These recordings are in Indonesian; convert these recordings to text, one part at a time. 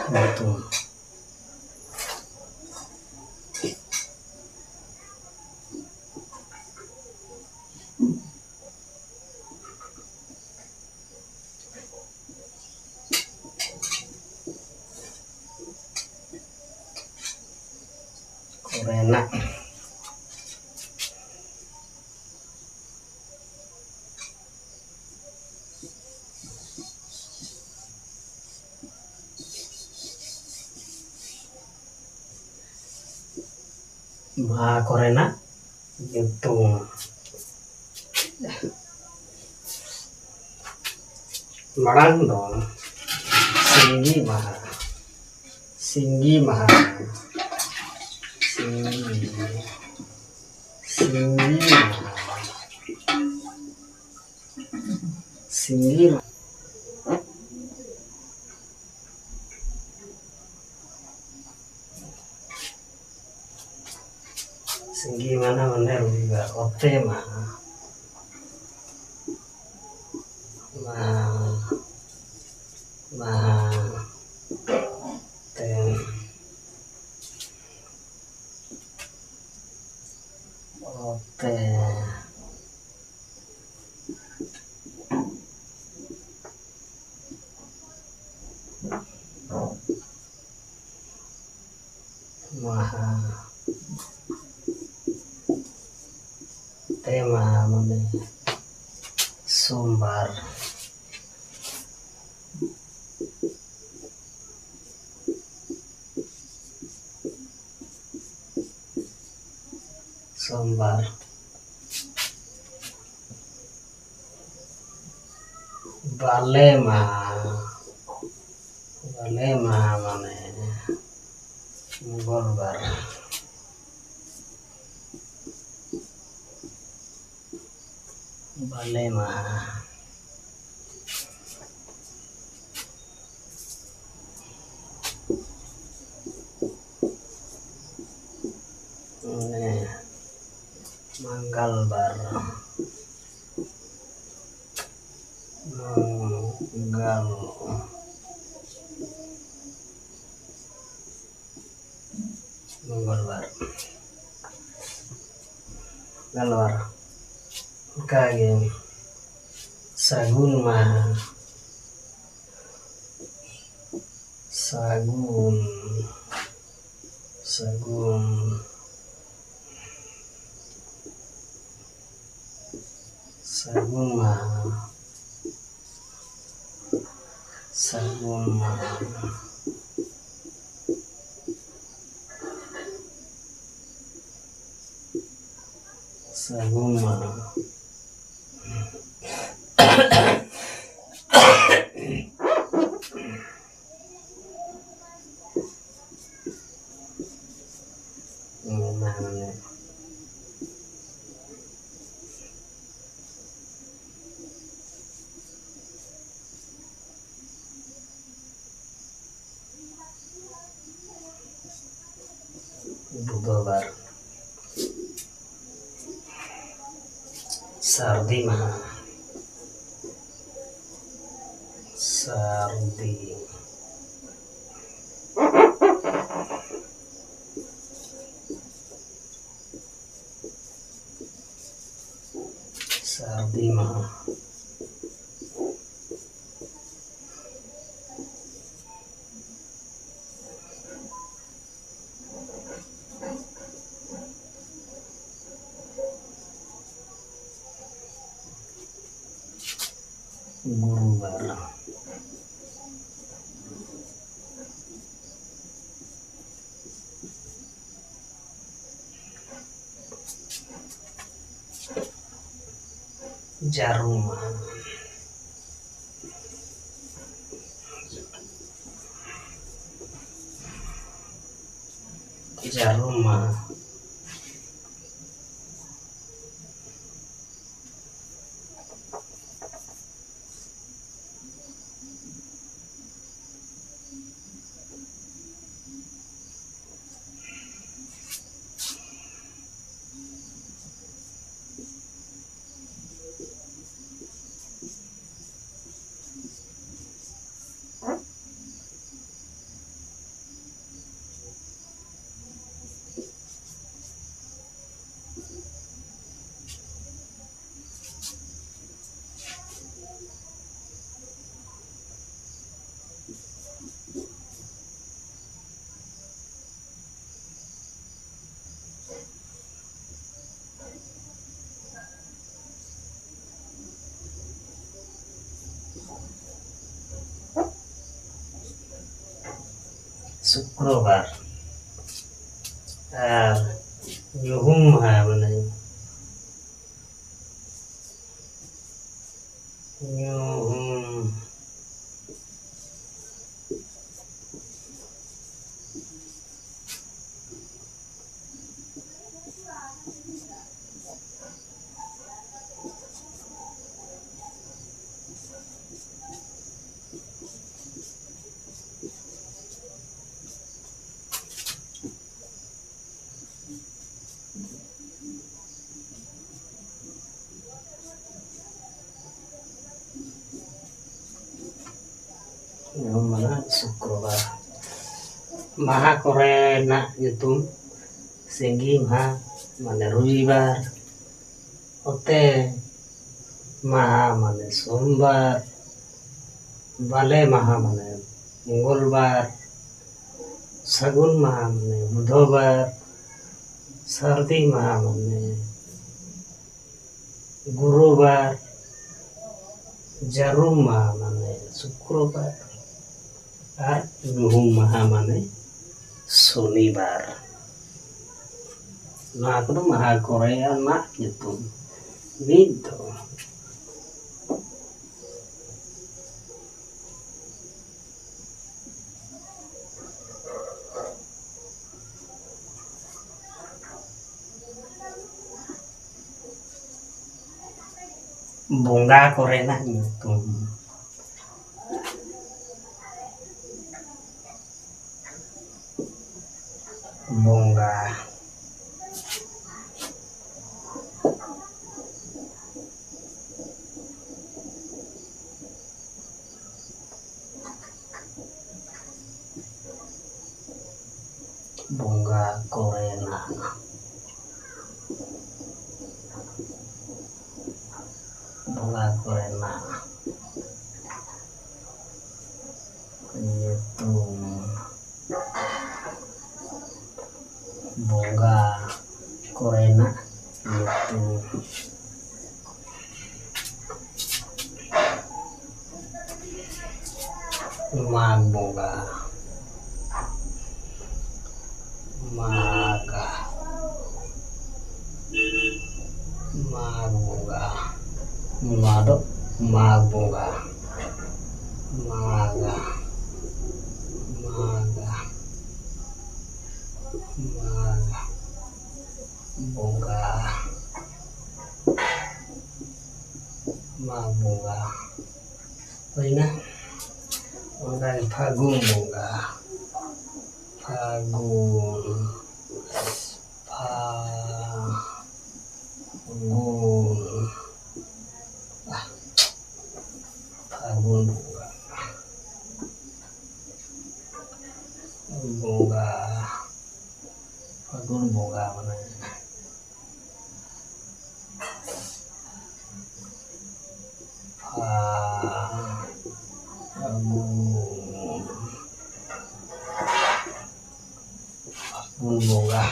Betul. Korena. Korena gitu. Marang dong. Singgi Maha. Singgi Maha. Singgi. Singgi Maha. Singgi Maha. Singgi mana bener juga ote mah. Ten ote maha tema mana sumbar balema mana golbar balema manggalbar manggalbar galwar kage sagun mah sagun mah budobar sardi mah sardi mah gurubar jarum mah शुक्रवार আর nyuhum মানে nyuhum mana Syukurlah maha korena YouTube singgi maha mana Ruibar ote maha mana Sombar bale maha mana Mongolbar Sagun maha mana Budhobar Sardi maha mana Gurubar Jarum maha mana Syukurbar আর nyuhum maha মানে শনিবার nah aku tuh maha Korea nak gitu gitu Bongga Korea gitu Bongga Bongga Korena Bongga Korena itu Bongga Korena itu Mag Bongga Maga Maga Mado Maga Maga Maga Maga Bongga Mabongga Rina Bongga Phagun Bongga Phagun Phagun Phagun Bongga Phagun Bongga mana Phagun Bongga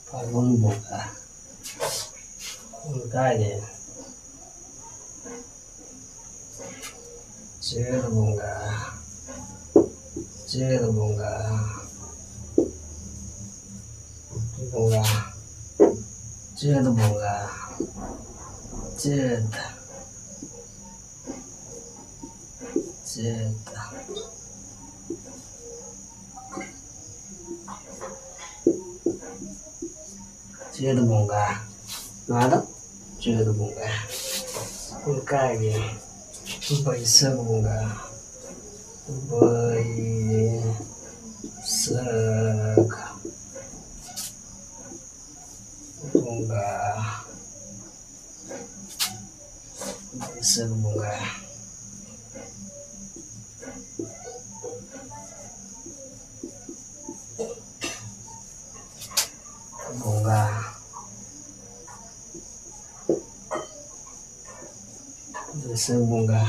Phagun Bongga Makanya Bongga Bongga Bongga Bongga Bongga nada Bongga Makanya Baisa Bongga Baisak Bongga Baisa Bongga Bongga Baisa Bongga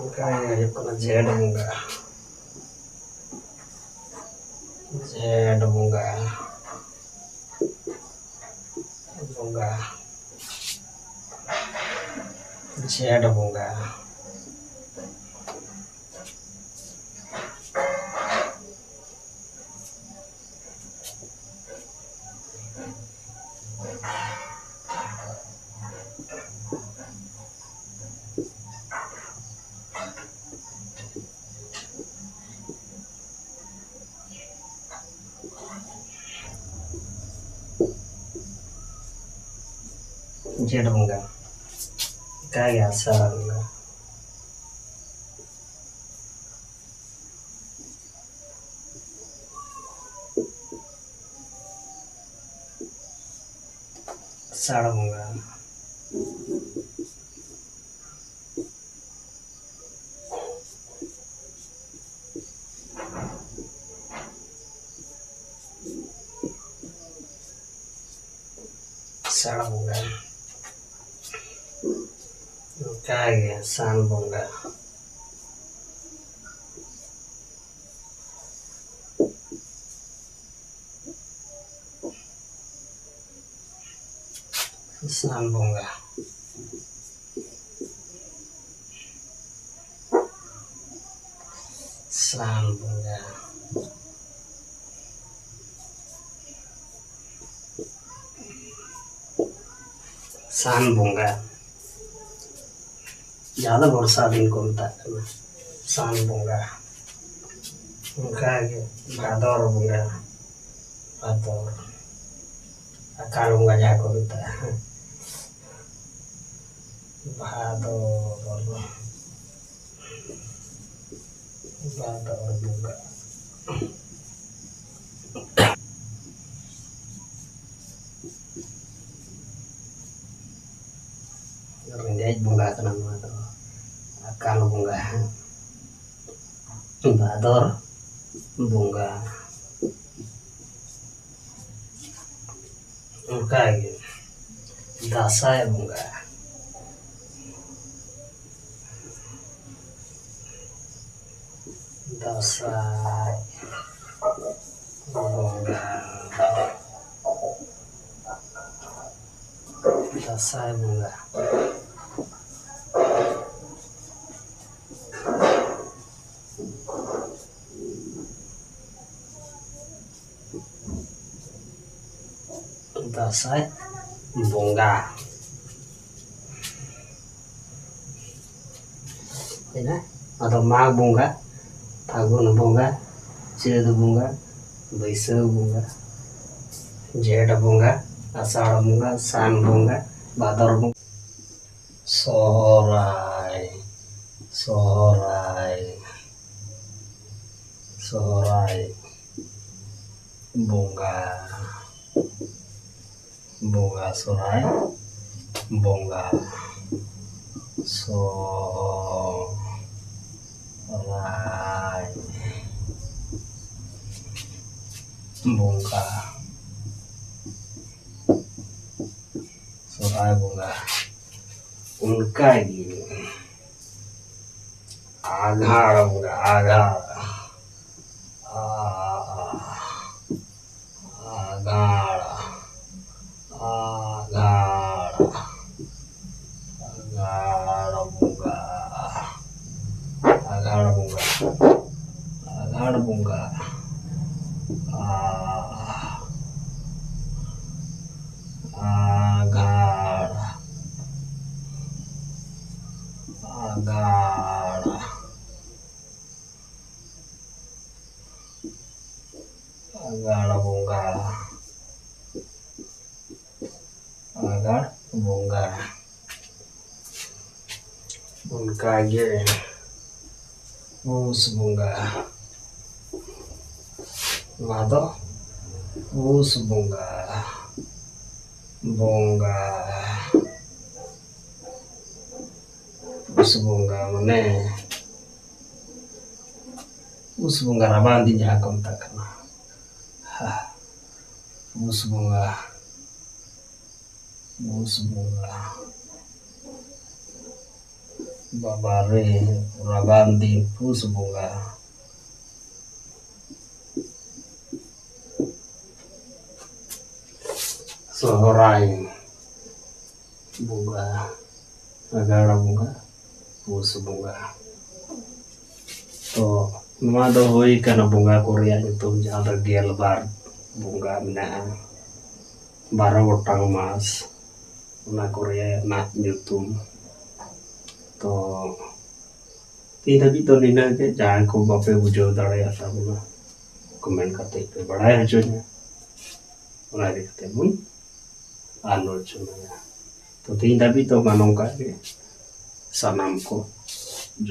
Makanya ya pernah Bongga Bongga Bongga Bongga जेठ बंगा का गया सारा बंगा साड़ा बंगा साड़ा बंगा का गया सान बंगा सान बंगा सान बंगा सान बंगा ज़्यादा वर्षा दिन को बताया सान बंगा उनका भादौर बंगा भादौर अकाल बंगा जाको बताया भादौर भादौर बंगा रेंगाइज बंगा kana तो अकाल बंगा भादौर बंगा उनका दासाय बंगा दासाय बंगा दासाय बंगा दासाय बंगा है ना atau माघ बंगा फागुन बंगा चैत बंगा बैसाख बंगा जेठ बंगा आषाढ़ बंगा सान बंगा भादर बंगा सोहराय सोहराय सोहराय बंगा बंगा सोहराय बंगा सोहराय बंगा सोहराय बंगा उनका आघाड़ बंगा आघाड़ आघाड़ आघाड़ आघाड़ बंगा आघाड़ बंगा आघाड़ बंगा आघाड़ आघाड़ आघाड़ बंगा आघाड़ बंगा उनका पूस बंगा भादो पूस बंगा बंगा पूस बंगा मने पूस बंगा राबांदी जहाँ कम तक ना पूस बंगा बाबा रे राबांदी पूस बंगा सोहराय बंगा आघाड़ बंगा पूस बंगा तो नवा दो होई kana बंगा को रेया nyutum jahan do gelbar Banga menaha 12 gotang mas ona ko reya na nyutum तो तीन अभी तो नीना के जहाँ को बापे बुझो दड़े आता बोला कमेंट करते पे बड़ा है जो है उन्हें देखते हैं मुन आलोचना तो तेही धाबी तो नongka ge sanam ko